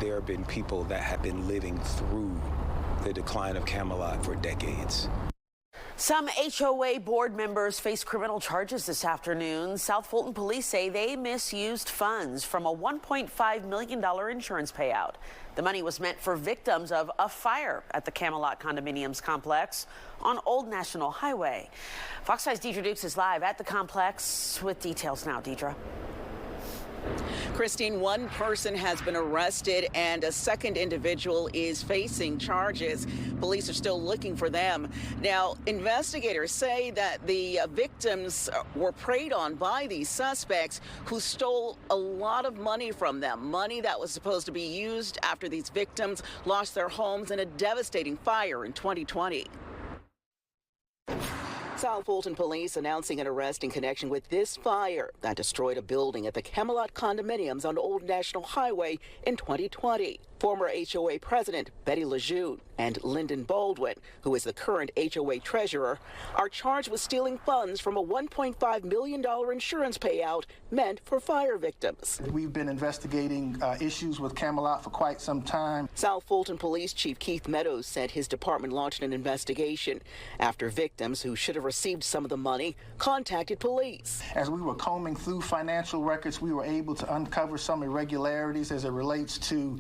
There have been people that have been living through the decline of Camelot for decades. Some HOA board members face criminal charges this afternoon. South Fulton police say they misused funds from a $1.5 million insurance payout. The money was meant for victims of a fire at the Camelot Condominiums complex on Old National Highway. Fox 5's Deidre Dukes is live at the complex with details now. Deidre. Christine, one person has been arrested and a second individual is facing charges. Police are still looking for them. Now, investigators say that the victims were preyed on by these suspects who stole a lot of money from them, money that was supposed to be used after these victims lost their homes in a devastating fire in 2020. South Fulton police announcing an arrest in connection with this fire that destroyed a building at the Camelot Condominiums on Old National Highway in 2020. Former HOA president Betty Lejeune and Lyndon Baldwin, who is the current HOA treasurer, are charged with stealing funds from a $1.5 million insurance payout meant for fire victims. We've been investigating issues with Camelot for quite some time. South Fulton Police Chief Keith Meadows said his department launched an investigation after victims who should have received some of the money contacted police. As we were combing through financial records, we were able to uncover some irregularities as it relates to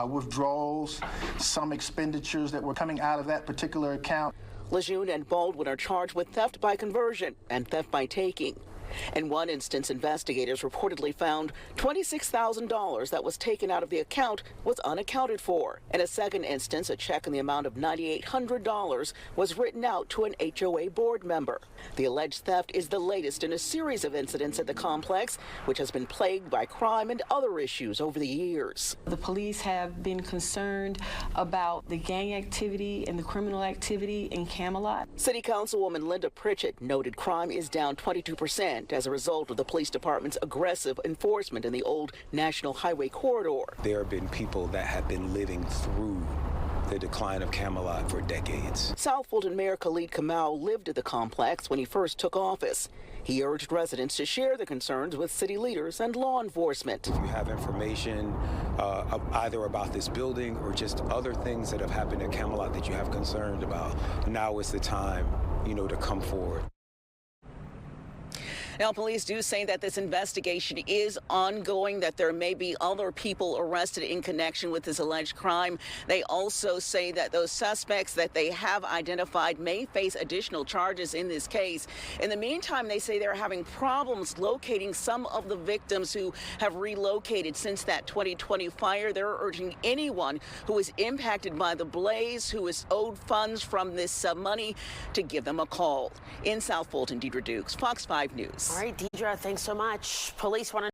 withdrawals, some expenditures that were coming out of that particular account. Lejeune and Baldwin are charged with theft by conversion and theft by taking. In one instance, investigators reportedly found $26,000 that was taken out of the account was unaccounted for. In a second instance, a check in the amount of $9,800 was written out to an HOA board member. The alleged theft is the latest in a series of incidents at the complex, which has been plagued by crime and other issues over the years. The police have been concerned about the gang activity and the criminal activity in Camelot. City Councilwoman Linda Pritchett noted crime is down 22%. As a result of the police department's aggressive enforcement in the Old National Highway corridor. There have been people that have been living through the decline of Camelot for decades. South Fulton Mayor Khalid Kamal lived at the complex when he first took office. He urged residents to share the concerns with city leaders and law enforcement. If you have information either about this building or just other things that have happened at Camelot that you have concerns about, now is the time, to come forward. Now, police do say that this investigation is ongoing, that there may be other people arrested in connection with this alleged crime. They also say that those suspects that they have identified may face additional charges in this case. In the meantime, they say they're having problems locating some of the victims who have relocated since that 2020 fire. They're urging anyone who is impacted by the blaze, who is owed funds from this money, to give them a call. In South Fulton, Deidre Dukes, Fox 5 News. All right, Deidre, thanks so much. Police want to